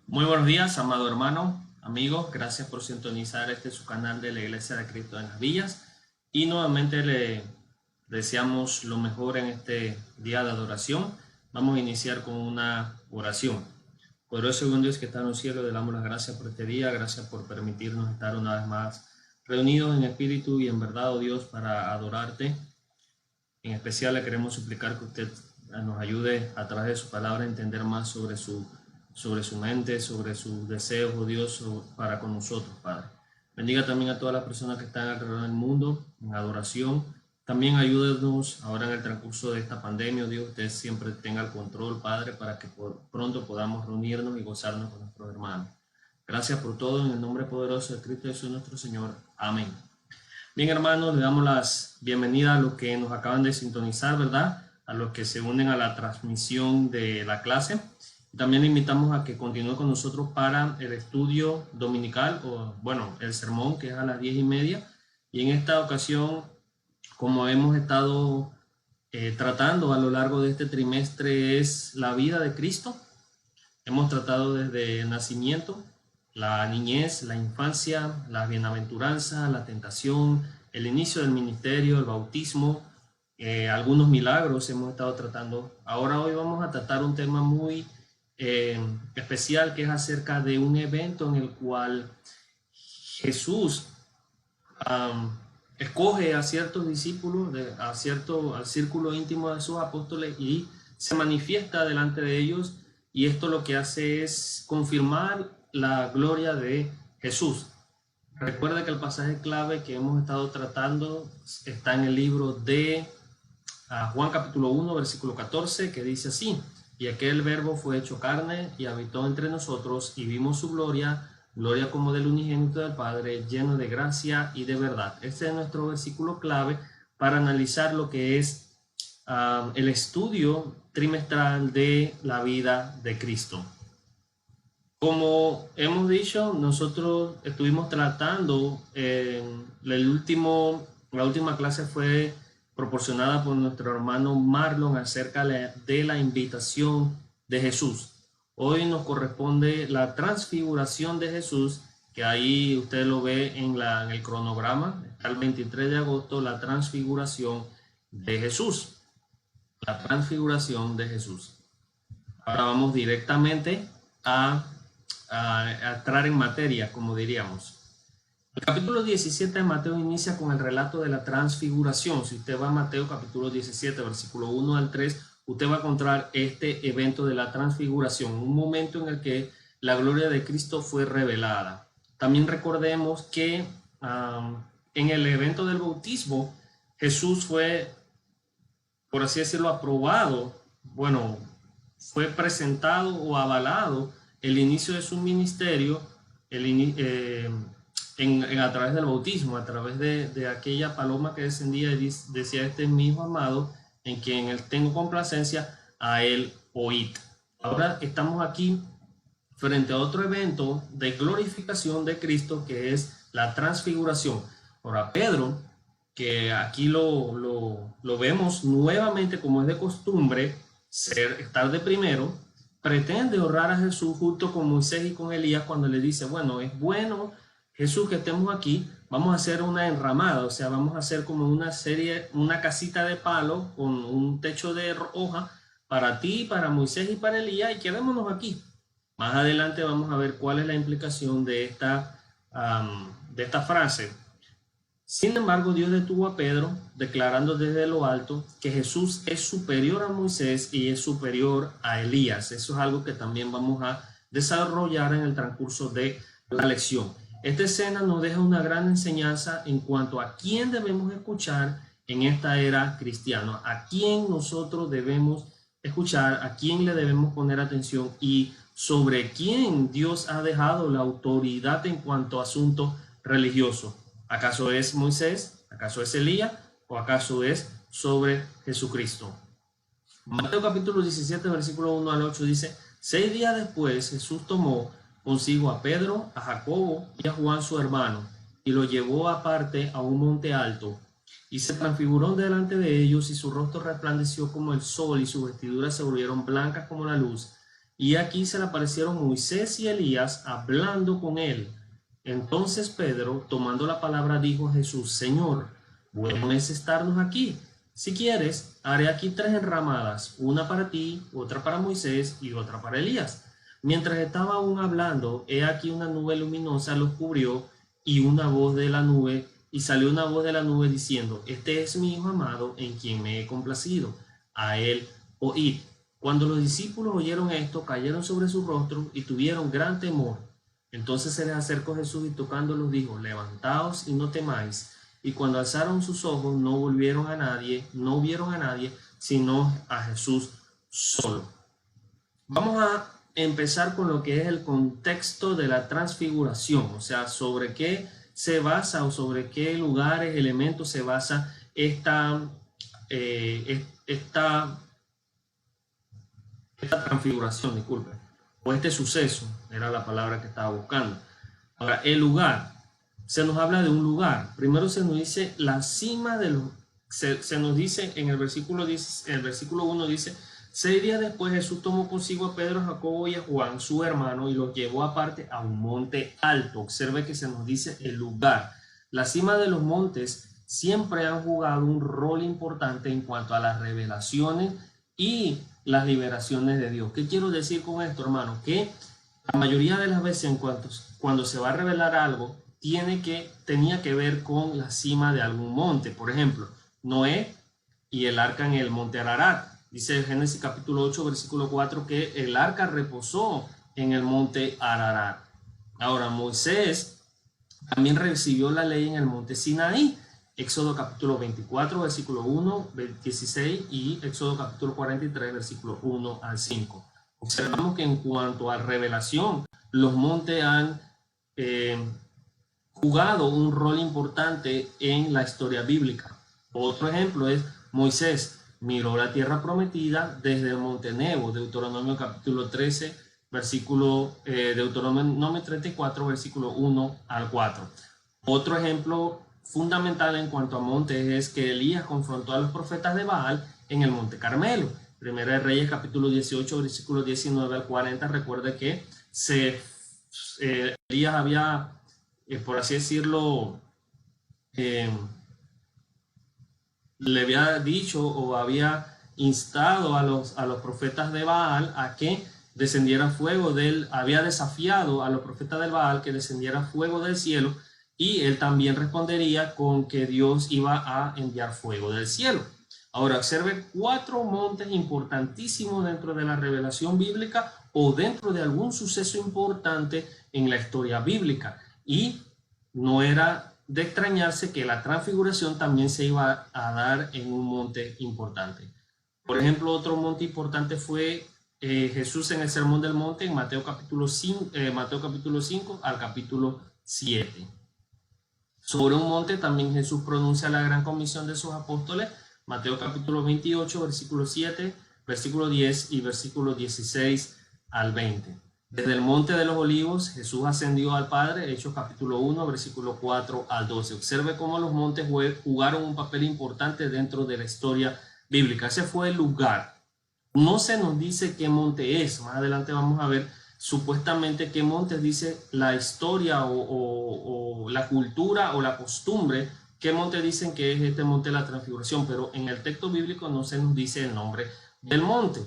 Muy buenos días, amado hermano, amigos. Gracias por sintonizar su canal de la Iglesia de Cristo en las Villas. Y nuevamente le deseamos lo mejor en este día de adoración. Vamos a iniciar con una oración. Poderoso buen Dios que está en los cielos, le damos las gracias por este día. Gracias por permitirnos estar una vez más reunidos en espíritu y en verdad, oh Dios, para adorarte. En especial le queremos suplicar que usted nos ayude a través de su palabra a entender más sobre su mente, sobre sus deseos, oh Dios, para con nosotros, Padre. Bendiga también a todas las personas que están alrededor del mundo en adoración. También ayúdenos ahora en el transcurso de esta pandemia, oh Dios, usted siempre tenga el control, Padre, para que pronto podamos reunirnos y gozarnos con nuestros hermanos. Gracias por todo, en el nombre poderoso de Cristo Jesús nuestro Señor. Amén. Bien, hermanos, le damos las bienvenidas a los que nos acaban de sintonizar, ¿verdad? A los que se unen a la transmisión de la clase. También le invitamos a que continúe con nosotros para el estudio dominical, o bueno, el sermón, que es a las 10:30. Y en esta ocasión, como hemos estado tratando a lo largo de este trimestre, es la vida de Cristo. Hemos tratado desde el nacimiento, la niñez, la infancia, la bienaventuranza, la tentación, el inicio del ministerio, el bautismo, algunos milagros hemos estado tratando. Ahora hoy vamos a tratar un tema muy especial, que es acerca de un evento en el cual Jesús escoge a ciertos discípulos, al círculo íntimo de sus apóstoles, y se manifiesta delante de ellos, y esto lo que hace es confirmar la gloria de Jesús. Recuerda que el pasaje clave que hemos estado tratando está en el libro de Juan capítulo 1, versículo 14, que dice así: y aquel verbo fue hecho carne y habitó entre nosotros, y vimos su gloria, gloria como del unigénito del Padre, lleno de gracia y de verdad. Este es nuestro versículo clave para analizar lo que es el estudio trimestral de la vida de Cristo. Como hemos dicho, nosotros estuvimos tratando, la última clase fue proporcionada por nuestro hermano Marlon acerca de la invitación de Jesús. Hoy nos corresponde la transfiguración de Jesús, que ahí usted lo ve en el cronograma, está el 23 de agosto, la transfiguración de Jesús. La transfiguración de Jesús. Ahora vamos directamente a entrar en materia, como diríamos. El capítulo 17 de Mateo inicia con el relato de la transfiguración. Si usted va a Mateo capítulo 17, versículo 1 al 3, usted va a encontrar este evento de la transfiguración, un momento en el que la gloria de Cristo fue revelada. También recordemos que en el evento del bautismo, Jesús fue, por así decirlo, aprobado, bueno, fue presentado o avalado el inicio de su ministerio, a través del bautismo, a través de aquella paloma que descendía y decía: este es mi hijo amado, en quien él tengo complacencia, a él oíd. Ahora estamos aquí frente a otro evento de glorificación de Cristo, que es la transfiguración. Ahora Pedro, que aquí lo vemos nuevamente, como es de costumbre, estar de primero, pretende honrar a Jesús junto con Moisés y con Elías, cuando le dice: bueno, es bueno, Jesús, que estemos aquí, vamos a hacer una enramada, o sea, vamos a hacer como una casita de palo con un techo de hoja para ti, para Moisés y para Elías, y quedémonos aquí. Más adelante vamos a ver cuál es la implicación de esta frase. Sin embargo, Dios detuvo a Pedro, declarando desde lo alto que Jesús es superior a Moisés y es superior a Elías. Eso es algo que también vamos a desarrollar en el transcurso de la lección. Esta escena nos deja una gran enseñanza en cuanto a quién debemos escuchar en esta era cristiana, a quién nosotros debemos escuchar, a quién le debemos poner atención y sobre quién Dios ha dejado la autoridad en cuanto a asuntos religiosos. ¿Acaso es Moisés? ¿Acaso es Elías? ¿O acaso es sobre Jesucristo? Mateo capítulo 17, versículo 1 al 8 dice: 6 días después Jesús tomó consigo a Pedro, a Jacobo y a Juan su hermano, y lo llevó aparte a un monte alto, Y se transfiguró delante de ellos, y su rostro resplandeció como el sol, y sus vestiduras se volvieron blancas como la luz. Y aquí se le aparecieron Moisés y Elías hablando con él. Entonces Pedro, tomando la palabra, dijo a Jesús: Señor, bueno es estarnos aquí. Si quieres, haré aquí 3 enramadas, una para ti, otra para Moisés y otra para Elías. Mientras estaba aún hablando, he aquí una nube luminosa los cubrió, y salió una voz de la nube diciendo: Este es mi Hijo amado, en quien me he complacido. A él oíd. Cuando los discípulos oyeron esto, cayeron sobre su rostro y tuvieron gran temor. Entonces se les acercó Jesús y tocándolos dijo: Levantaos y no temáis. Y cuando alzaron sus ojos, no vieron a nadie, sino a Jesús solo. Vamos a empezar con lo que es el contexto de la transfiguración, o sea, sobre qué se basa o sobre qué lugares, elementos se basa esta transfiguración, disculpe, o este suceso, era la palabra que estaba buscando. Ahora, el lugar, se nos habla de un lugar. Primero se nos dice la cima de los, se nos dice en el versículo 1 dice: 6 días después Jesús tomó consigo a Pedro, a Jacobo y a Juan, su hermano, y los llevó aparte a un monte alto. Observe que se nos dice el lugar. La cima de los montes siempre han jugado un rol importante en cuanto a las revelaciones y las liberaciones de Dios. ¿Qué quiero decir con esto, hermano? Que la mayoría de las veces cuando se va a revelar algo, tenía que ver con la cima de algún monte. Por ejemplo, Noé y el arca en el monte Ararat. Dice Génesis capítulo 8, versículo 4, que el arca reposó en el monte Ararat. Ahora, Moisés también recibió la ley en el monte Sinaí. Éxodo capítulo 24, versículo 1, 16 y Éxodo capítulo 43, versículo 1 al 5. Observamos que en cuanto a revelación, los montes han jugado un rol importante en la historia bíblica. Otro ejemplo es Moisés miró la tierra prometida desde el monte Nebo, Deuteronomio capítulo 13, Deuteronomio 34, versículo 1 al 4. Otro ejemplo fundamental en cuanto a montes es que Elías confrontó a los profetas de Baal en el monte Carmelo. Primera de Reyes capítulo 18, versículo 19 al 40. Recuerde que Elías había, por así decirlo, le había dicho o había instado a los profetas de Baal a que descendiera fuego había desafiado a los profetas del Baal que descendiera fuego del cielo, y él también respondería con que Dios iba a enviar fuego del cielo. Ahora observe 4 montes importantísimos dentro de la revelación bíblica o dentro de algún suceso importante en la historia bíblica, y no era de extrañarse que la transfiguración también se iba a dar en un monte importante. Por ejemplo, otro monte importante fue Jesús en el Sermón del Monte en Mateo capítulo 5 al capítulo 7. Sobre un monte también Jesús pronuncia la gran comisión de sus apóstoles, Mateo capítulo 28, versículo 7, versículo 10 y versículo 16 al 20. Desde el monte de los olivos Jesús ascendió al Padre, Hechos capítulo 1, versículo 4 al 12. Observe cómo los montes jugaron un papel importante dentro de la historia bíblica. Ese fue el lugar. No se nos dice qué monte es. Más adelante vamos a ver supuestamente qué montes dice la historia o la cultura o la costumbre, qué monte dicen que es este monte de la transfiguración, pero en el texto bíblico no se nos dice el nombre del monte.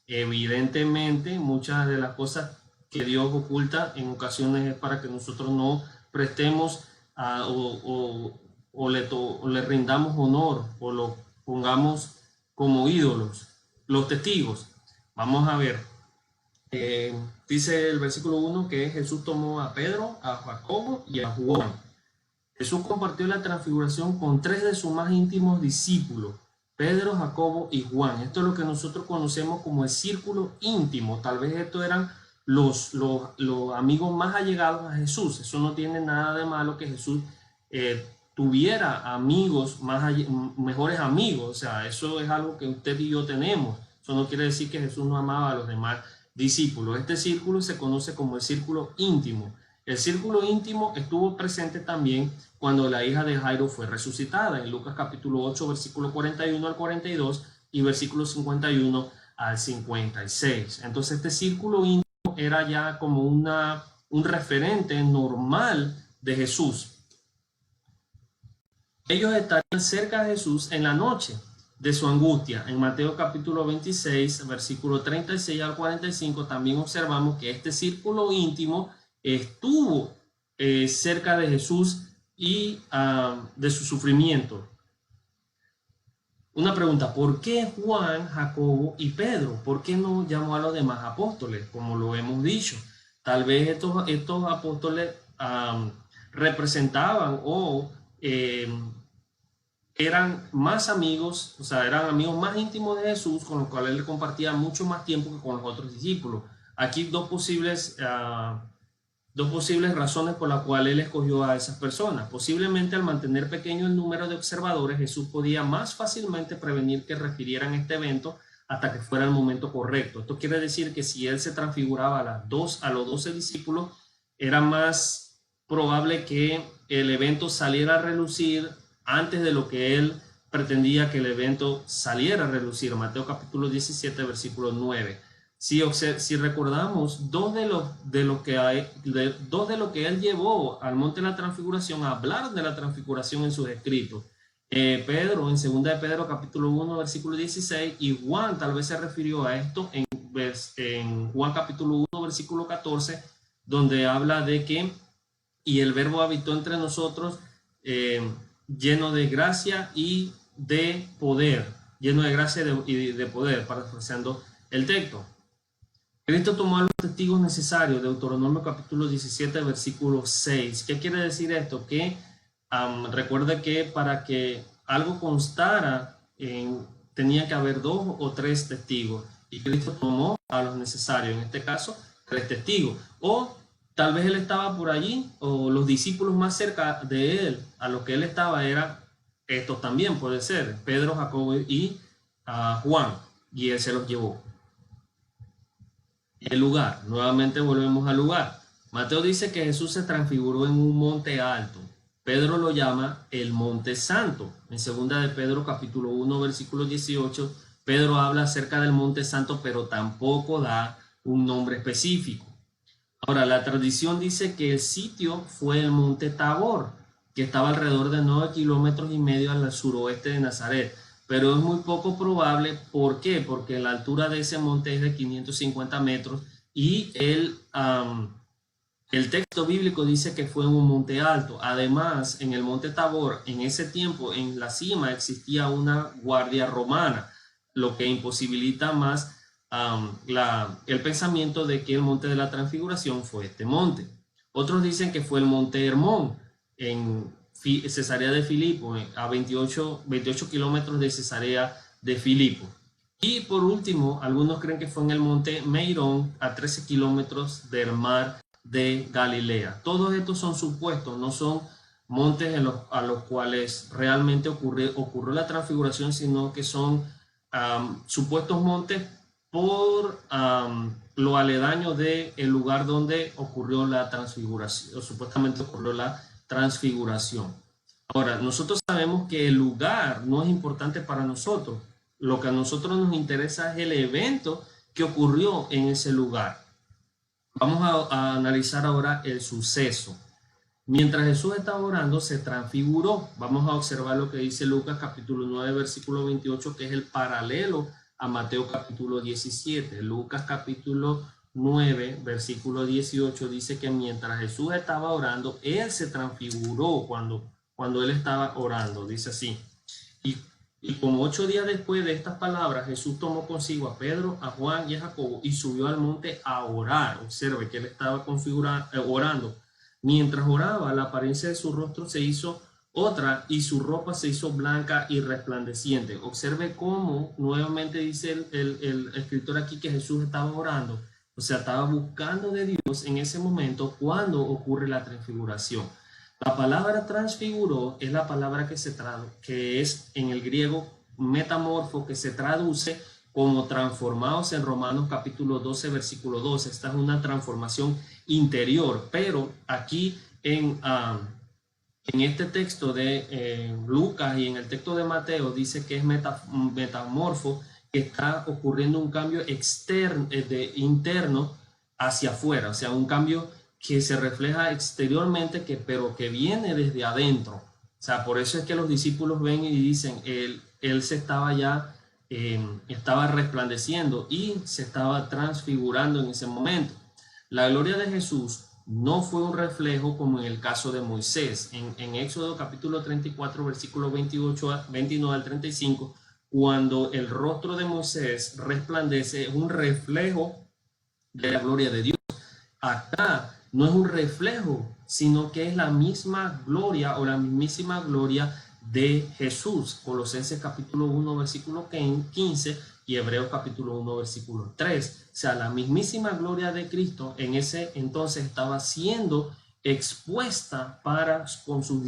Evidentemente, muchas de las cosas que Dios oculta en ocasiones es para que nosotros no prestemos o le rindamos honor o lo pongamos como ídolos. Los testigos, vamos a ver, dice el versículo 1 que Jesús tomó a Pedro, a Jacobo y a Juan. Jesús compartió la transfiguración con 3 de sus más íntimos discípulos, Pedro, Jacobo y Juan. Esto es lo que nosotros conocemos como el círculo íntimo. Tal vez estos eran los amigos más allegados a Jesús. Eso no tiene nada de malo que Jesús tuviera amigos, mejores amigos. O sea, eso es algo que usted y yo tenemos. Eso no quiere decir que Jesús no amaba a los demás discípulos. Este círculo se conoce como el círculo íntimo. El círculo íntimo estuvo presente también cuando la hija de Jairo fue resucitada, en Lucas capítulo 8, versículo 41 al 42 y versículo 51 al 56. Entonces este círculo íntimo era ya como un referente normal de Jesús. Ellos estarían cerca de Jesús en la noche de su angustia. En Mateo capítulo 26, versículo 36 al 45, también observamos que este círculo íntimo estuvo cerca de Jesús y de su sufrimiento. Una pregunta, ¿por qué Juan, Jacobo y Pedro? ¿Por qué no llamó a los demás apóstoles, como lo hemos dicho? Tal vez estos apóstoles representaban o eran más amigos, o sea, eran amigos más íntimos de Jesús, con los cuales él compartía mucho más tiempo que con los otros discípulos. Aquí dos posibles razones por las cuales él escogió a esas personas. Posiblemente al mantener pequeño el número de observadores, Jesús podía más fácilmente prevenir que refirieran este evento hasta que fuera el momento correcto. Esto quiere decir que si él se transfiguraba a los 12 discípulos, era más probable que el evento saliera a relucir antes de lo que él pretendía que el evento saliera a relucir. Mateo capítulo 17, versículo 9. Si recordamos, dos de lo que él llevó al monte de la transfiguración hablaron de la transfiguración en sus escritos. Pedro, en 2 de Pedro capítulo 1, versículo 16, y Juan tal vez se refirió a esto en Juan capítulo 1, versículo 14, donde habla de que, y el verbo habitó entre nosotros, lleno de gracia y de poder, lleno de gracia y de poder, parafraseando el texto. Cristo tomó a los testigos necesarios, Deuteronomio capítulo 17, versículo 6. ¿Qué quiere decir esto? Que recuerde que para que algo constara, tenía que haber 2 o 3 testigos. Y Cristo tomó a los necesarios, en este caso, 3 testigos. O tal vez él estaba por allí, o los discípulos más cerca de él, a los que él estaba, eran estos también, puede ser, Pedro, Jacobo y Juan, y él se los llevó. El lugar, nuevamente volvemos al lugar. Mateo dice que Jesús se transfiguró en un monte alto. Pedro lo llama el Monte Santo. En 2 de Pedro capítulo 1, versículo 18, Pedro habla acerca del Monte Santo, pero tampoco da un nombre específico. Ahora, la tradición dice que el sitio fue el Monte Tabor, que estaba alrededor de 9,5 kilómetros al suroeste de Nazaret. Pero es muy poco probable. ¿Por qué? Porque la altura de ese monte es de 550 metros y el texto bíblico dice que fue en un monte alto. Además, en el Monte Tabor, en ese tiempo, en la cima existía una guardia romana, lo que imposibilita más el pensamiento de que el monte de la transfiguración fue este monte. Otros dicen que fue el monte Hermón, en Cesarea de Filipo, a 28 kilómetros de Cesarea de Filipo. Y por último, algunos creen que fue en el monte Meirón, a 13 kilómetros del mar de Galilea. Todos estos son supuestos, no son montes a los cuales realmente ocurrió la transfiguración, sino que son supuestos montes por lo aledaño del lugar donde ocurrió la transfiguración, o supuestamente ocurrió la transfiguración. Ahora, nosotros sabemos que el lugar no es importante para nosotros. Lo que a nosotros nos interesa es el evento que ocurrió en ese lugar. Vamos a analizar ahora el suceso. Mientras Jesús estaba orando, se transfiguró. Vamos a observar lo que dice Lucas capítulo 9, versículo 28, que es el paralelo a Mateo capítulo 17. Lucas capítulo 9, versículo 18 dice que mientras Jesús estaba orando, él se transfiguró cuando él estaba orando. Dice así: y como 8 días después de estas palabras, Jesús tomó consigo a Pedro, a Juan y a Jacobo y subió al monte a orar. Observe que él estaba orando. Mientras oraba, la apariencia de su rostro se hizo otra y su ropa se hizo blanca y resplandeciente. Observe cómo nuevamente dice el escritor aquí que Jesús estaba orando. O sea, estaba buscando de Dios en ese momento cuando ocurre la transfiguración. La palabra transfiguró es la palabra que es en el griego metamorfo, que se traduce como transformados en Romanos capítulo 12, versículo 12. Esta es una transformación interior, pero aquí en este texto de Lucas y en el texto de Mateo dice que es metamorfo, que está ocurriendo un cambio externo, interno hacia afuera, o sea, un cambio que se refleja exteriormente, pero que viene desde adentro. O sea, por eso es que los discípulos ven y dicen, él se estaba ya, estaba resplandeciendo y se estaba transfigurando en ese momento. La gloria de Jesús no fue un reflejo como en el caso de Moisés. En Éxodo capítulo 34, versículo 29 al 35, cuando el rostro de Moisés resplandece, es un reflejo de la gloria de Dios. Acá no es un reflejo, sino que es la misma gloria o la mismísima gloria de Jesús. Colosenses capítulo 1, versículo 15 y Hebreos capítulo 1, versículo 3. O sea, la mismísima gloria de Cristo en ese entonces estaba siendo expuesta para con sus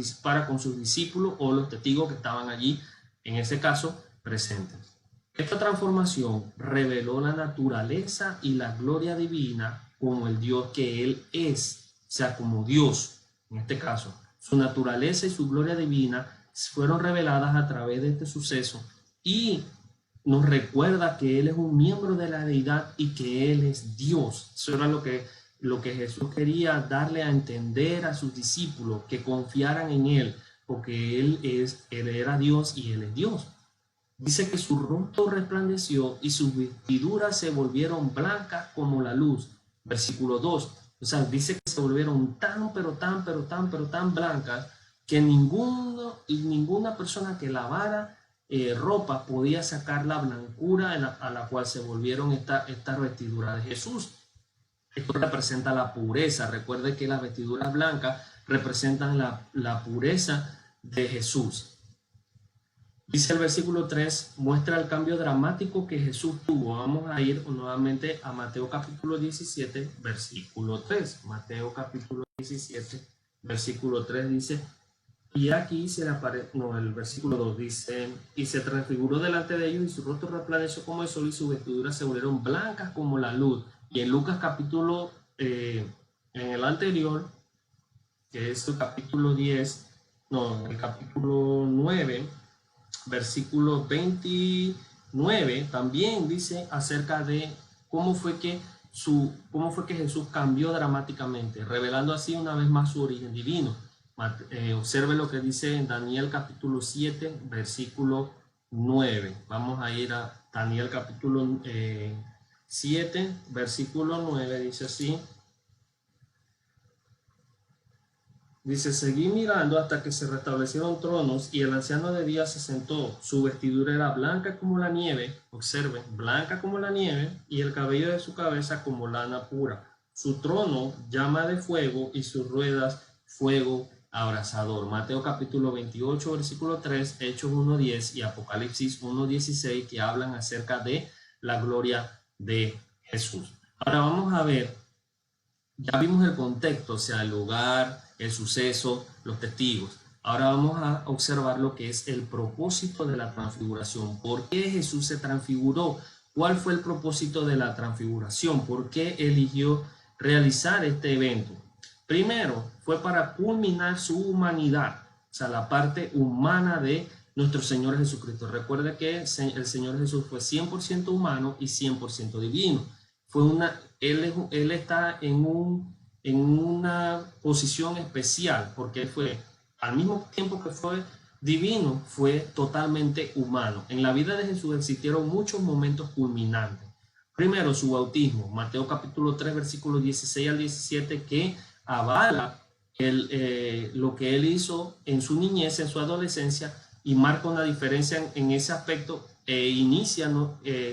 discípulos o los testigos que estaban allí, en ese caso, presentes. Esta transformación reveló la naturaleza y la gloria divina como el Dios que Él es, o sea, como Dios, en este caso. Su naturaleza y su gloria divina fueron reveladas a través de este suceso y nos recuerda que Él es un miembro de la deidad y que Él es Dios. Eso era lo que Jesús quería darle a entender a sus discípulos, que confiaran en Él, porque Él era Dios y Él es Dios. Dice que su rostro resplandeció y sus vestiduras se volvieron blancas como la luz. Versículo 2. O sea, dice que se volvieron tan blancas que ninguna persona que lavara ropa podía sacar la blancura a la cual se volvieron esta vestidura de Jesús. Esto representa la pureza. Recuerde que las vestiduras blancas representan la pureza de Jesús. Dice el versículo 3, muestra el cambio dramático que Jesús tuvo. Vamos a ir nuevamente a Mateo capítulo 17, versículo 3. Mateo capítulo 17, versículo 3 dice, y aquí el versículo 2 dice, y se transfiguró delante de ellos y su rostro resplandeció como el sol y sus vestiduras se volvieron blancas como la luz. Y en Lucas capítulo, en el anterior, que es el capítulo 9, versículo 29, también dice acerca de cómo fue que Jesús cambió dramáticamente, revelando así una vez más su origen divino. Observe lo que dice en Daniel capítulo 7, versículo 9. Vamos a ir a Daniel capítulo 7, versículo 9, dice así. Dice, seguí mirando hasta que se restablecieron tronos y el anciano de día se sentó. Su vestidura era blanca como la nieve, observen, blanca como la nieve, y el cabello de su cabeza como lana pura. Su trono llama de fuego y sus ruedas fuego abrasador. Mateo capítulo 28, versículo 3, Hechos 1.10 y Apocalipsis 1.16, que hablan acerca de la gloria de Jesús. Ahora vamos a ver, ya vimos el contexto, o sea, el lugar, el suceso, los testigos. Ahora vamos a observar lo que es el propósito de la transfiguración. ¿Por qué Jesús se transfiguró? ¿Cuál fue el propósito de la transfiguración? ¿Por qué eligió realizar este evento? Primero, fue para culminar su humanidad, o sea, la parte humana de nuestro Señor Jesucristo. Recuerde que el Señor Jesús fue 100% humano y 100% divino. Él está en una posición especial, porque fue, al mismo tiempo que fue divino, fue totalmente humano. En la vida de Jesús existieron muchos momentos culminantes. Primero, su bautismo, Mateo capítulo 3, versículos 16 al 17, que avala lo que él hizo en su niñez, en su adolescencia, y marca una diferencia en ese aspecto e inicia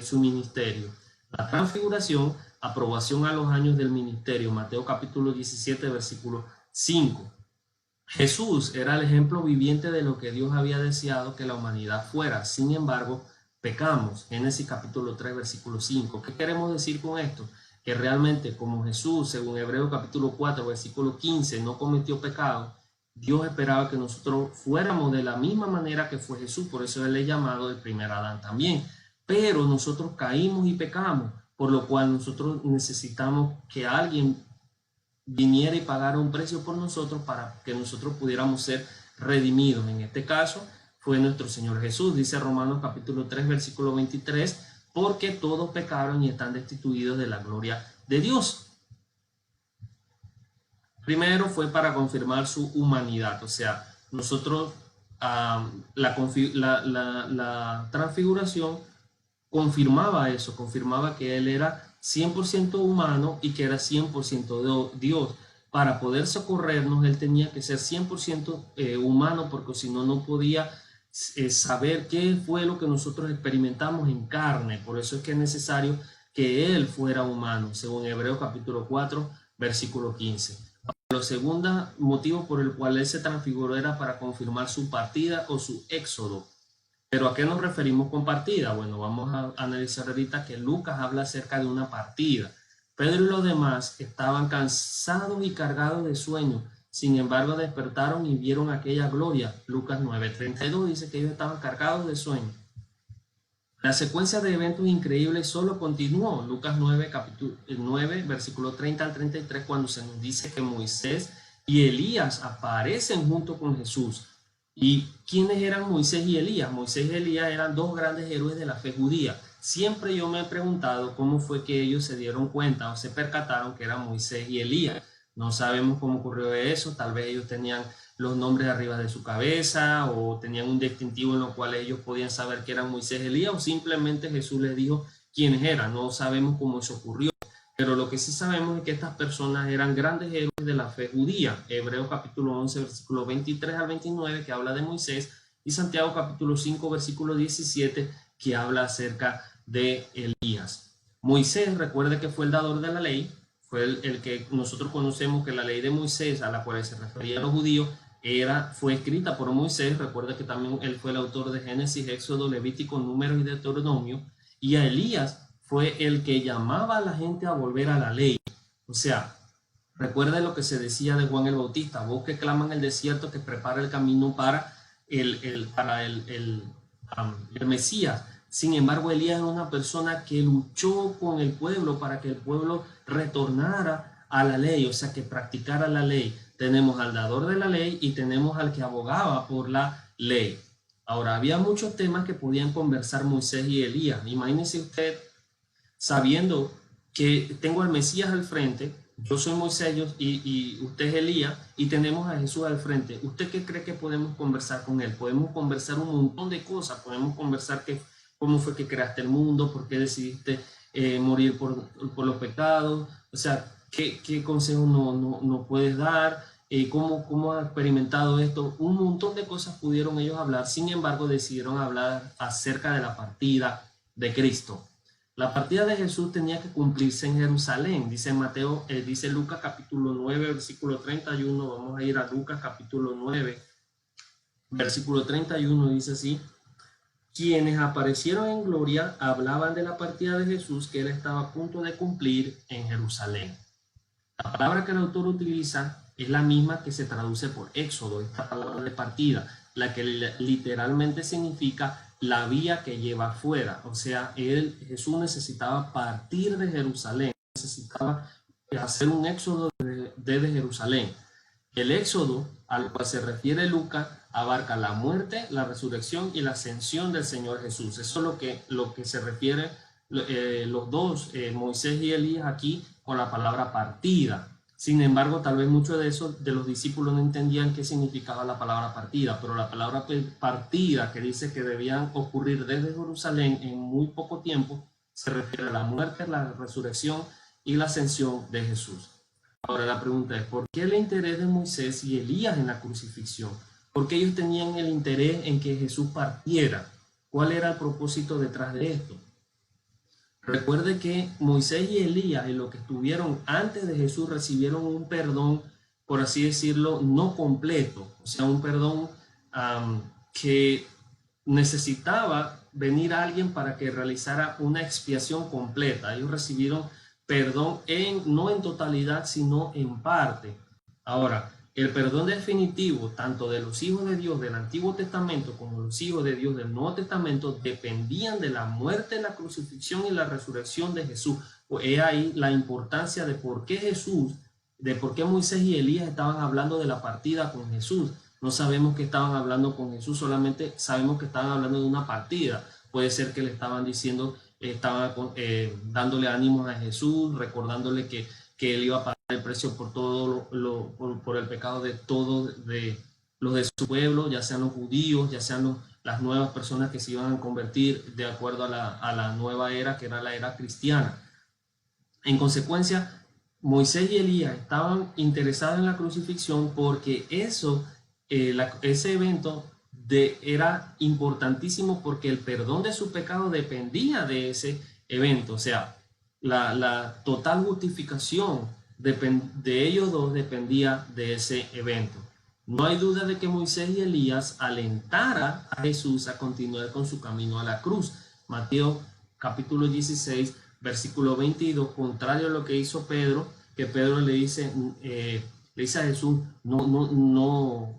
su ministerio. La transfiguración, aprobación a los años del ministerio, Mateo capítulo 17, versículo 5. Jesús era el ejemplo viviente de lo que Dios había deseado que la humanidad fuera. Sin embargo, pecamos. Génesis capítulo 3, versículo 5. ¿Qué queremos decir con esto? Que realmente como Jesús, según Hebreos capítulo 4, versículo 15, no cometió pecado, Dios esperaba que nosotros fuéramos de la misma manera que fue Jesús. Por eso él es llamado el primer Adán también. pero nosotros caímos y pecamos, por lo cual nosotros necesitamos que alguien viniera y pagara un precio por nosotros para que nosotros pudiéramos ser redimidos. En este caso fue nuestro Señor Jesús. Dice Romanos capítulo 3 versículo 23, porque todos pecaron y están destituidos de la gloria de Dios. Primero fue para confirmar su humanidad, o sea, nosotros la transfiguración confirmaba eso, confirmaba que él era 100% humano y que era 100% Dios. Para poder socorrernos, él tenía que ser 100% humano, porque si no, no podía saber qué fue lo que nosotros experimentamos en carne. Por eso es que es necesario que él fuera humano, según Hebreos capítulo 4, versículo 15. El segundo motivo por el cual él se transfiguró era para confirmar su partida o su éxodo. ¿Pero a qué nos referimos con partida? Bueno, vamos a analizar ahorita que Lucas habla acerca de una partida. Pedro y los demás estaban cansados y cargados de sueño. Sin embargo, despertaron y vieron aquella gloria. Lucas 9:32 dice que ellos estaban cargados de sueño. La secuencia de eventos increíbles solo continuó. Lucas 9, capítulo 9, versículo 30 al 33, cuando se nos dice que Moisés y Elías aparecen junto con Jesús. ¿Y quiénes eran Moisés y Elías? Moisés y Elías eran dos grandes héroes de la fe judía. Siempre yo me he preguntado cómo fue que ellos se dieron cuenta o se percataron que eran Moisés y Elías. No sabemos cómo ocurrió eso. Tal vez ellos tenían los nombres arriba de su cabeza o tenían un distintivo en lo cual ellos podían saber que eran Moisés y Elías, o simplemente Jesús les dijo quiénes eran. No sabemos cómo eso ocurrió. Pero lo que sí sabemos es que estas personas eran grandes héroes de la fe judía. Hebreos capítulo 11, versículo 23 al 29, que habla de Moisés, y Santiago capítulo 5, versículo 17, que habla acerca de Elías. Moisés, recuerde que fue el dador de la ley, fue el que nosotros conocemos que la ley de Moisés, a la cual se refería a los judíos, fue escrita por Moisés. Recuerda que también él fue el autor de Génesis, Éxodo, Levítico, Números y Deuteronomio. Y a Elías fue el que llamaba a la gente a volver a la ley. O sea, recuerda lo que se decía de Juan el Bautista: vos que claman en el desierto, que prepara el camino para el Mesías. Sin embargo, Elías era una persona que luchó con el pueblo para que el pueblo retornara a la ley, o sea, que practicara la ley. Tenemos al dador de la ley y tenemos al que abogaba por la ley. Ahora, había muchos temas que podían conversar Moisés y Elías. Imagínense usted, sabiendo que tengo al Mesías al frente, yo soy Moisés y usted es Elías, y tenemos a Jesús al frente. ¿Usted qué cree que podemos conversar con él? Podemos conversar un montón de cosas. Podemos conversar cómo fue que creaste el mundo, por qué decidiste morir por los pecados, o sea, qué consejo no puedes dar, cómo has experimentado esto. Un montón de cosas pudieron ellos hablar. Sin embargo, decidieron hablar acerca de la partida de Cristo. La partida de Jesús tenía que cumplirse en Jerusalén. Dice Lucas capítulo 9, versículo 31. Vamos a ir a Lucas capítulo 9, versículo 31. Dice así: quienes aparecieron en gloria hablaban de la partida de Jesús que él estaba a punto de cumplir en Jerusalén. La palabra que el autor utiliza es la misma que se traduce por éxodo, esta palabra de partida, la que literalmente significa la vía que lleva afuera. O sea, Jesús necesitaba partir de Jerusalén, necesitaba hacer un éxodo desde Jerusalén. El éxodo al cual se refiere Lucas abarca la muerte, la resurrección y la ascensión del Señor Jesús. Eso es lo que se refiere los dos, Moisés y Elías, aquí con la palabra partida. Sin embargo, tal vez muchos de los discípulos no entendían qué significaba la palabra partida, pero la palabra partida, que dice que debían ocurrir desde Jerusalén en muy poco tiempo, se refiere a la muerte, la resurrección y la ascensión de Jesús. Ahora la pregunta es, ¿por qué el interés de Moisés y Elías en la crucifixión? ¿Por qué ellos tenían el interés en que Jesús partiera? ¿Cuál era el propósito detrás de esto? Recuerde que Moisés y Elías, en lo que estuvieron antes de Jesús, recibieron un perdón, por así decirlo, no completo. O sea, un perdón que necesitaba venir a alguien para que realizara una expiación completa. Ellos recibieron perdón no en totalidad, sino en parte. Ahora, el perdón definitivo, tanto de los hijos de Dios del Antiguo Testamento como los hijos de Dios del Nuevo Testamento, dependían de la muerte, la crucifixión y la resurrección de Jesús. Pues he ahí la importancia de por qué Jesús, de por qué Moisés y Elías estaban hablando de la partida con Jesús. No sabemos que estaban hablando con Jesús, solamente sabemos que estaban hablando de una partida. Puede ser que le estaban diciendo, estaban dándole ánimos a Jesús, recordándole que él iba a pagar el precio por todo por el pecado de todos de los de su pueblo, ya sean los judíos, ya sean las nuevas personas que se iban a convertir de acuerdo a la nueva era, que era la era cristiana. En consecuencia, Moisés y Elías estaban interesados en la crucifixión porque ese evento era importantísimo, porque el perdón de su pecado dependía de ese evento. O sea, la total justificación de ellos dos dependía de ese evento. No hay duda de que Moisés y Elías alentara a Jesús a continuar con su camino a la cruz. Mateo capítulo 16, versículo 22, contrario a lo que hizo Pedro, que Pedro le dice a Jesús, no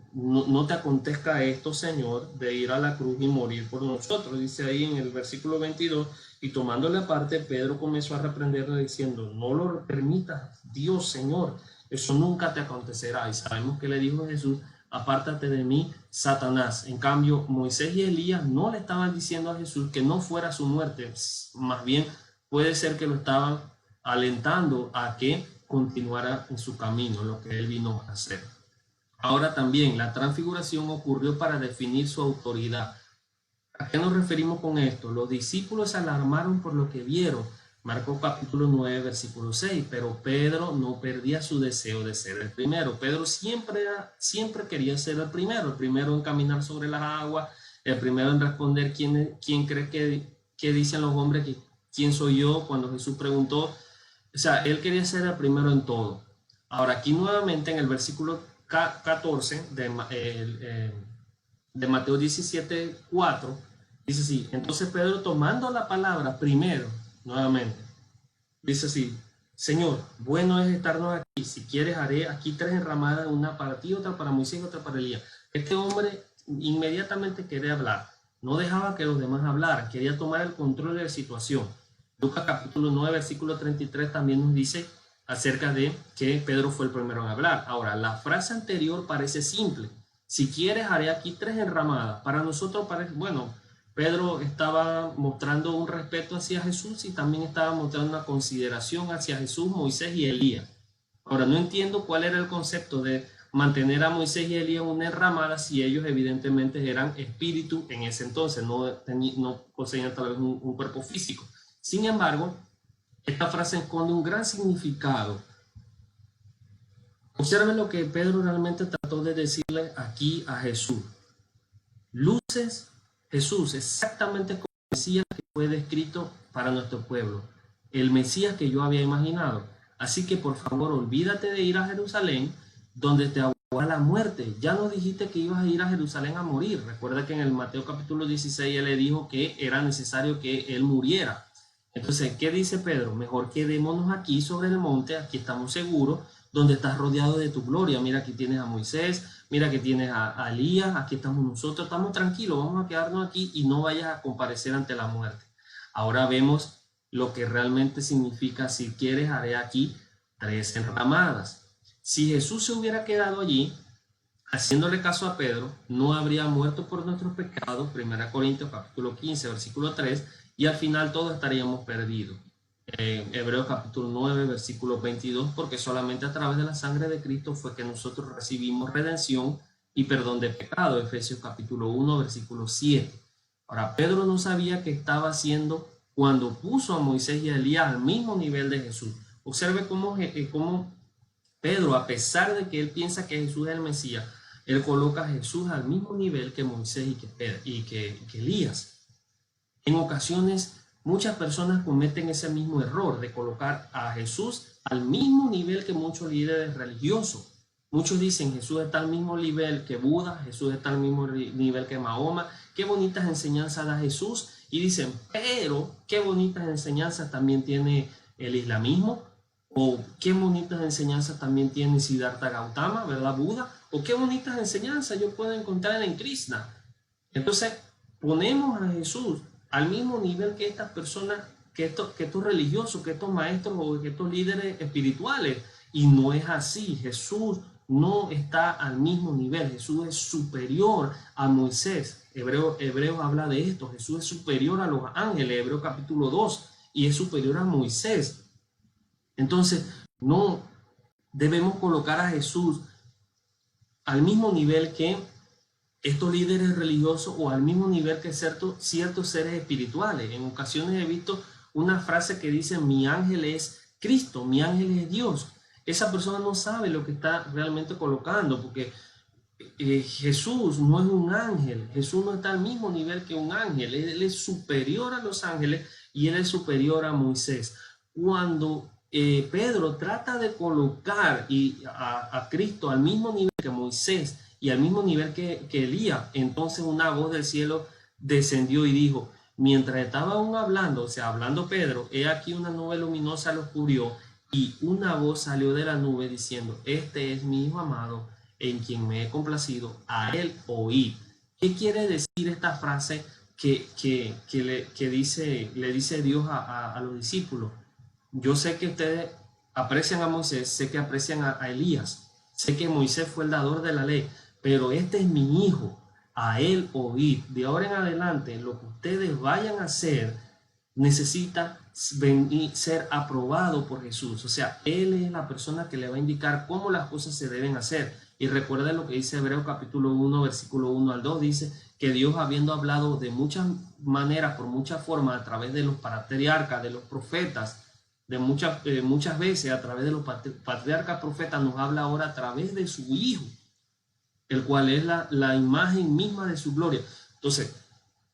te acontezca esto, Señor, de ir a la cruz y morir por nosotros. Dice ahí en el versículo 22, y tomándole aparte, Pedro comenzó a reprenderle diciendo, no lo permitas, Dios, Señor, eso nunca te acontecerá. Y sabemos que le dijo Jesús, apártate de mí, Satanás. En cambio, Moisés y Elías no le estaban diciendo a Jesús que no fuera su muerte, más bien puede ser que lo estaban alentando a que continuara en su camino, lo que él vino a hacer. Ahora también, la transfiguración ocurrió para definir su autoridad. ¿A qué nos referimos con esto? Los discípulos se alarmaron por lo que vieron. Marcos capítulo 9, versículo 6. Pero Pedro no perdía su deseo de ser el primero. Pedro siempre quería ser el primero en caminar sobre las aguas, el primero en responder quién cree que dicen los hombres, quién soy yo, cuando Jesús preguntó. O sea, él quería ser el primero en todo. Ahora, aquí nuevamente en el versículo 14 de Mateo 17, 4, dice así, entonces Pedro, tomando la palabra primero, nuevamente, dice así, Señor, bueno es estarnos aquí, si quieres haré aquí 3 enramadas, una para ti, otra para Moisés y otra para Elías. Este hombre inmediatamente quería hablar, no dejaba que los demás hablaran, quería tomar el control de la situación. Lucas capítulo 9, versículo 33 también nos dice acerca de que Pedro fue el primero en hablar. Ahora, la frase anterior parece simple. Si quieres, haré aquí 3 enramadas. Para nosotros parece, bueno, Pedro estaba mostrando un respeto hacia Jesús y también estaba mostrando una consideración hacia Jesús, Moisés y Elías. Ahora, no entiendo cuál era el concepto de mantener a Moisés y Elías en una enramada si ellos evidentemente eran espíritu en ese entonces, no poseían tal vez un cuerpo físico. Sin embargo, esta frase esconde un gran significado. Observen lo que Pedro realmente trató de decirle aquí a Jesús. Luces Jesús, exactamente como el Mesías que fue descrito para nuestro pueblo, el Mesías que yo había imaginado. Así que por favor, olvídate de ir a Jerusalén, donde te aguarda la muerte. Ya no dijiste que ibas a ir a Jerusalén a morir. Recuerda que en el Mateo capítulo 16 él le dijo que era necesario que él muriera. Entonces, ¿qué dice Pedro? Mejor quedémonos aquí sobre el monte, aquí estamos seguros, donde estás rodeado de tu gloria. Mira, aquí tienes a Moisés, mira que tienes a Elías, aquí estamos nosotros, estamos tranquilos, vamos a quedarnos aquí y no vayas a comparecer ante la muerte. Ahora vemos lo que realmente significa, si quieres, haré aquí 3 enramadas. Si Jesús se hubiera quedado allí, haciéndole caso a Pedro, no habría muerto por nuestros pecados, 1 Corintios capítulo 15, versículo 3, y al final todos estaríamos perdidos. Hebreos capítulo 9, versículo 22, porque solamente a través de la sangre de Cristo fue que nosotros recibimos redención y perdón de pecado. Efesios capítulo 1, versículo 7. Ahora, Pedro no sabía qué estaba haciendo cuando puso a Moisés y a Elías al mismo nivel de Jesús. Observe cómo Pedro, a pesar de que él piensa que Jesús es el Mesías, él coloca a Jesús al mismo nivel que Moisés y que Elías. En ocasiones, muchas personas cometen ese mismo error de colocar a Jesús al mismo nivel que muchos líderes religiosos. Muchos dicen Jesús está al mismo nivel que Buda, Jesús está al mismo nivel que Mahoma. Qué bonitas enseñanzas da Jesús. Y dicen, pero qué bonitas enseñanzas también tiene el islamismo, O qué bonitas enseñanzas también tiene Siddhartha Gautama, ¿verdad? Buda. O qué bonitas enseñanzas yo puedo encontrar en Krishna. Entonces, ponemos a Jesús al mismo nivel que estas personas, que estos religiosos, que estos maestros o que estos líderes espirituales. Y no es así. Jesús no está al mismo nivel. Jesús es superior a Moisés. Hebreos habla de esto. Jesús es superior a los ángeles, Hebreos capítulo 2, y es superior a Moisés. Entonces, no debemos colocar a Jesús al mismo nivel que estos líderes religiosos o al mismo nivel que ciertos seres espirituales. En ocasiones he visto una frase que dice: mi ángel es Cristo, mi ángel es Dios. Esa persona no sabe lo que está realmente colocando, porque Jesús no es un ángel. Jesús no está al mismo nivel que un ángel. Él es superior a los ángeles y él es superior a Moisés. Cuando Pedro trata de colocar a Cristo al mismo nivel que Moisés y al mismo nivel que Elías, entonces una voz del cielo descendió y dijo: mientras estaba aún hablando, o sea, hablando Pedro, he aquí una nube luminosa los cubrió, y una voz salió de la nube diciendo: este es mi hijo amado, en quien me he complacido, a él oíd. ¿Qué quiere decir esta frase que le dice Dios a los discípulos? Yo sé que ustedes aprecian a Moisés, sé que aprecian a Elías, sé que Moisés fue el dador de la ley, pero este es mi hijo, a él oíd. De ahora en adelante, lo que ustedes vayan a hacer necesita ser aprobado por Jesús. O sea, Él es la persona que le va a indicar cómo las cosas se deben hacer. Y recuerden lo que dice Hebreos capítulo 1, versículo 1 al 2, dice que Dios, habiendo hablado de muchas maneras, por muchas formas, a través de los patriarcas, de los profetas, de muchas veces a través de los patriarcas profetas, nos habla ahora a través de su Hijo, el cual es la imagen misma de su gloria. Entonces,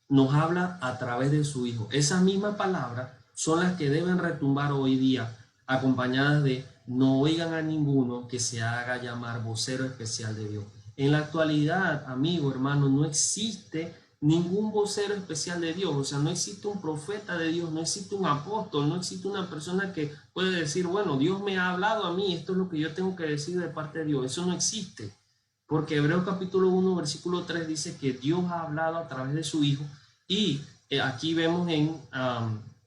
nos habla a través de su Hijo. Esas mismas palabras son las que deben retumbar hoy día, acompañadas de: no oigan a ninguno que se haga llamar vocero especial de Dios. En la actualidad, amigo, hermano, no existe ningún vocero especial de Dios. O sea, no existe un profeta de Dios, no existe un apóstol, no existe una persona que puede decir: bueno, Dios me ha hablado a mí, esto es lo que yo tengo que decir de parte de Dios. Eso no existe. Porque Hebreos capítulo 1, versículo 3 dice que Dios ha hablado a través de su Hijo. Y aquí vemos en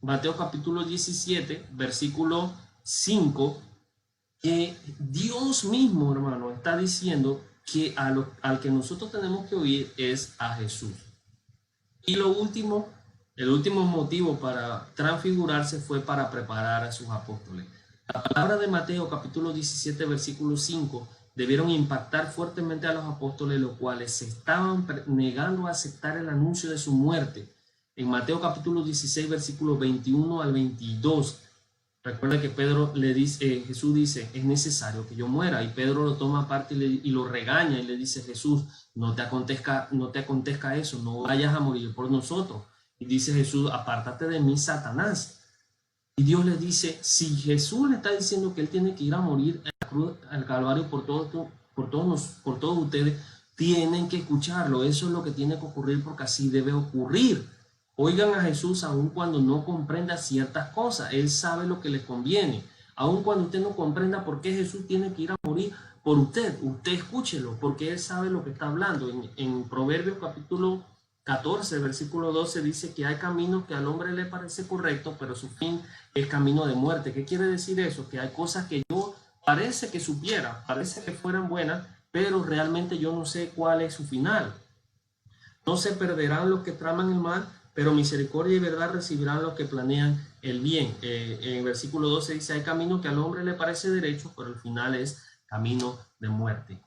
Mateo capítulo 17, versículo 5, que Dios mismo, hermano, está diciendo que al que nosotros tenemos que oír es a Jesús. Y el último motivo para transfigurarse fue para preparar a sus apóstoles. La palabra de Mateo capítulo 17, versículo 5 debieron impactar fuertemente a los apóstoles, los cuales se estaban negando a aceptar el anuncio de su muerte. En Mateo capítulo 16, versículos 21 al 22, recuerda que Jesús dice: es necesario que yo muera, y Pedro lo toma aparte y lo regaña y le dice: Jesús, no te acontezca eso, no vayas a morir por nosotros. Y dice Jesús: apártate de mí, Satanás. Y Dios le dice: si Jesús le está diciendo que él tiene que ir a morir a la cruz, al Calvario por todos ustedes, tienen que escucharlo. Eso es lo que tiene que ocurrir, porque así debe ocurrir. Oigan a Jesús aun cuando no comprenda ciertas cosas. Él sabe lo que les conviene. Aun cuando usted no comprenda por qué Jesús tiene que ir a morir por usted escúchelo, porque él sabe lo que está hablando. En Proverbios capítulo 14, versículo 12 dice que hay caminos que al hombre le parece correcto, pero su fin es camino de muerte. ¿Qué quiere decir eso? Que hay cosas que yo parece que supiera, parece que fueran buenas, pero realmente yo no sé cuál es su final. No se perderán los que traman el mal, pero misericordia y verdad recibirán los que planean el bien. En el versículo 12 dice: hay camino que al hombre le parece derecho, pero el final es camino de muerte.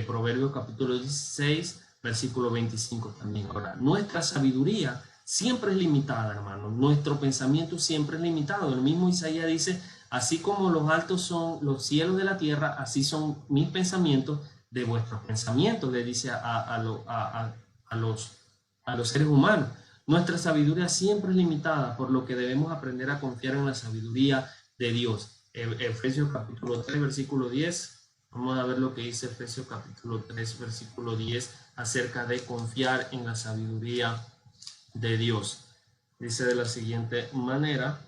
Proverbios capítulo 16, versículo 25 también. Ahora, nuestra sabiduría siempre es limitada, hermano. Nuestro pensamiento siempre es limitado. El mismo Isaías dice: así como los altos son los cielos de la tierra, así son mis pensamientos de vuestros pensamientos, le dice a los seres humanos. Nuestra sabiduría siempre es limitada, por lo que debemos aprender a confiar en la sabiduría de Dios. Efesios capítulo 3, versículo 10. Vamos a ver lo que dice Efesios capítulo 3, versículo 10, acerca de confiar en la sabiduría de Dios. Dice de la siguiente manera: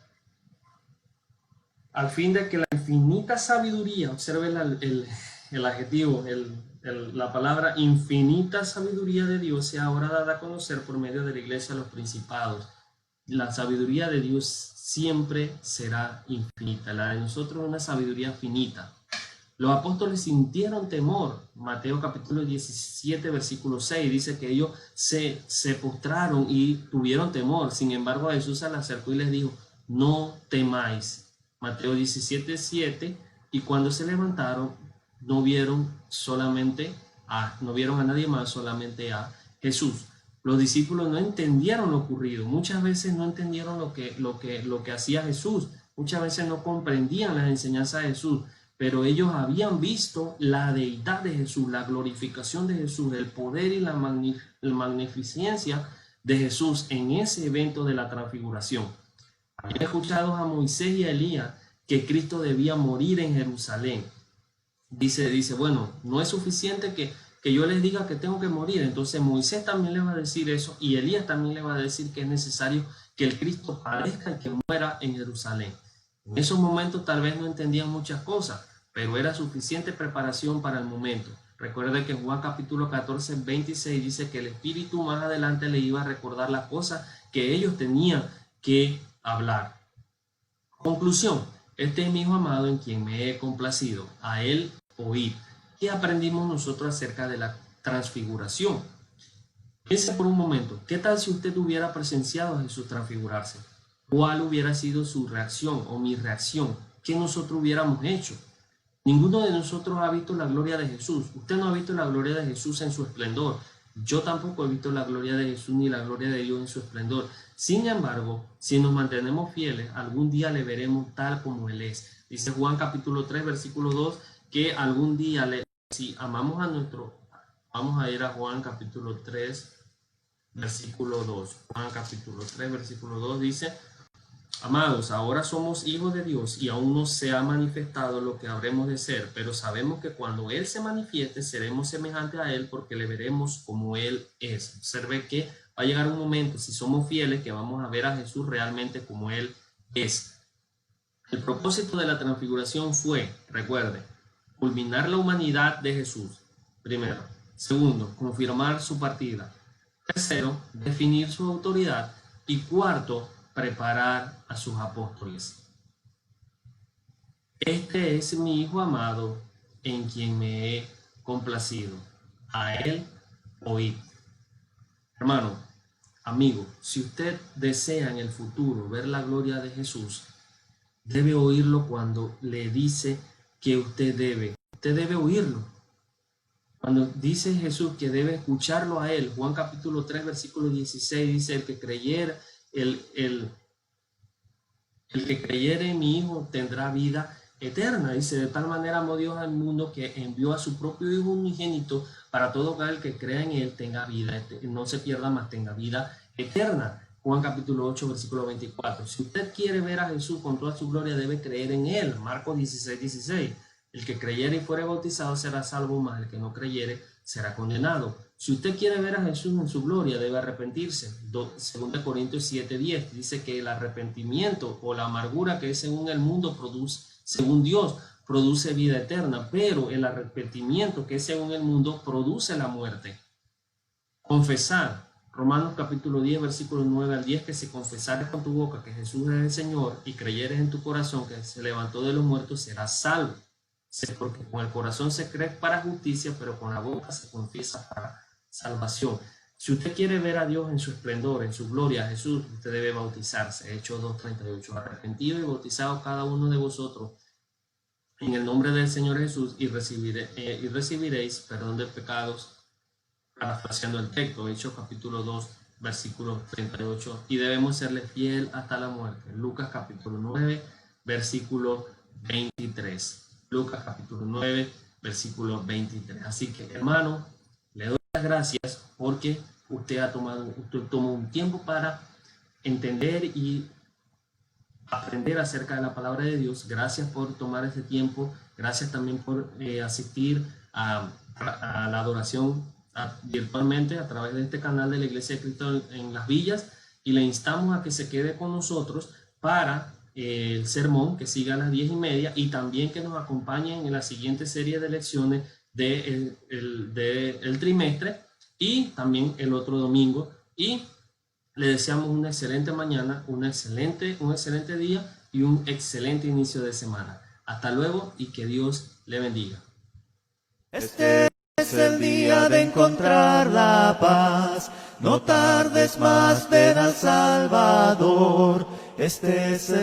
al fin de que la infinita sabiduría, observe el adjetivo, la palabra infinita sabiduría de Dios sea ahora dada a conocer por medio de la iglesia a los principados. La sabiduría de Dios siempre será infinita, la de nosotros es una sabiduría finita. Los apóstoles sintieron temor. Mateo capítulo 17, versículo 6 dice que ellos se postraron y tuvieron temor. Sin embargo, a Jesús se le acercó y les dijo, no temáis. Mateo 17, 7, y cuando se levantaron, no vieron a nadie más, solamente a Jesús. Los discípulos no entendieron lo ocurrido. Muchas veces no entendieron lo que hacía Jesús. Muchas veces no comprendían las enseñanzas de Jesús. Pero ellos habían visto la deidad de Jesús, la glorificación de Jesús, el poder y la magnificencia de Jesús en ese evento de la transfiguración. Habían escuchado a Moisés y a Elías que Cristo debía morir en Jerusalén. Dice, bueno, no es suficiente que yo les diga que tengo que morir. Entonces Moisés también le va a decir eso y Elías también le va a decir que es necesario que el Cristo padezca y que muera en Jerusalén. En esos momentos tal vez no entendían muchas cosas, pero era suficiente preparación para el momento. Recuerde que Juan capítulo 14, 26 dice que el Espíritu más adelante le iba a recordar las cosas que ellos tenían que hablar. Conclusión, este es mi Hijo amado en quien me he complacido, a él oíd. ¿Qué aprendimos nosotros acerca de la transfiguración? Piense por un momento, ¿qué tal si usted hubiera presenciado a Jesús transfigurarse? ¿Cuál hubiera sido su reacción o mi reacción? ¿Qué nosotros hubiéramos hecho? Ninguno de nosotros ha visto la gloria de Jesús. Usted no ha visto la gloria de Jesús en su esplendor. Yo tampoco he visto la gloria de Jesús ni la gloria de Dios en su esplendor. Sin embargo, si nos mantenemos fieles, algún día le veremos tal como Él es. Dice Juan capítulo 3, versículo 2, que algún día, si amamos a vamos a ir a Juan capítulo 3, versículo 2. Juan capítulo 3, versículo 2 dice, amados, ahora somos hijos de Dios y aún no se ha manifestado lo que habremos de ser, pero sabemos que cuando Él se manifieste seremos semejantes a Él porque le veremos como Él es. Observe que va a llegar un momento, si somos fieles, que vamos a ver a Jesús realmente como Él es. El propósito de la transfiguración fue, recuerde, culminar la humanidad de Jesús, primero. Segundo, confirmar su partida. Tercero, definir su autoridad. Y cuarto, preparar a sus apóstoles. Este es mi Hijo amado en quien me he complacido. A él oíd. Hermano, amigo, si usted desea en el futuro ver la gloria de Jesús, debe oírlo cuando le dice que usted debe oírlo. Cuando dice Jesús que debe escucharlo a Él, Juan capítulo 3, versículo 16, dice, el que creyera, el que creyere en mi Hijo tendrá vida eterna. Dice, de tal manera amó Dios al mundo que envió a su propio Hijo unigénito para todo aquel que crea en Él tenga vida, no se pierda más, tenga vida eterna. Juan capítulo 8, versículo 24. Si usted quiere ver a Jesús con toda su gloria, debe creer en Él. Marcos 16, 16. El que creyere y fuere bautizado será salvo, mas el que no creyere será condenado. Si usted quiere ver a Jesús en su gloria, debe arrepentirse. 2 Corintios 7, 10 dice que el arrepentimiento o la amargura que es según el mundo produce, según Dios, produce vida eterna, pero el arrepentimiento que es según el mundo produce la muerte. Confesar. Romanos capítulo 10, versículos 9 al 10, que si confesares con tu boca que Jesús es el Señor y creyeres en tu corazón que se levantó de los muertos, serás salvo. Porque con el corazón se cree para justicia, pero con la boca se confiesa para salvación. Si usted quiere ver a Dios en su esplendor, en su gloria, a Jesús, usted debe bautizarse. Hechos 2:38. Arrepentido y bautizado cada uno de vosotros en el nombre del Señor Jesús y recibiréis perdón de pecados. Parafraseando el texto, Hechos capítulo 2, versículo 38. Y debemos serle fiel hasta la muerte. Lucas capítulo 9, versículo 23. Lucas capítulo 9, versículo 23. Así que, hermano, le doy las gracias porque usted tomó un tiempo para entender y aprender acerca de la palabra de Dios. Gracias por tomar ese tiempo. Gracias también por asistir a la adoración virtualmente a través de este canal de la Iglesia de Cristo en Las Villas. Y le instamos a que se quede con nosotros para el sermón que siga a las 10:30 y también que nos acompañen en la siguiente serie de lecciones del trimestre y también el otro domingo. Y le deseamos una excelente mañana, un excelente día y un excelente inicio de semana. Hasta luego y que Dios le bendiga. Este es el día de encontrar la paz. No tardes más, ven al Salvador. Este es el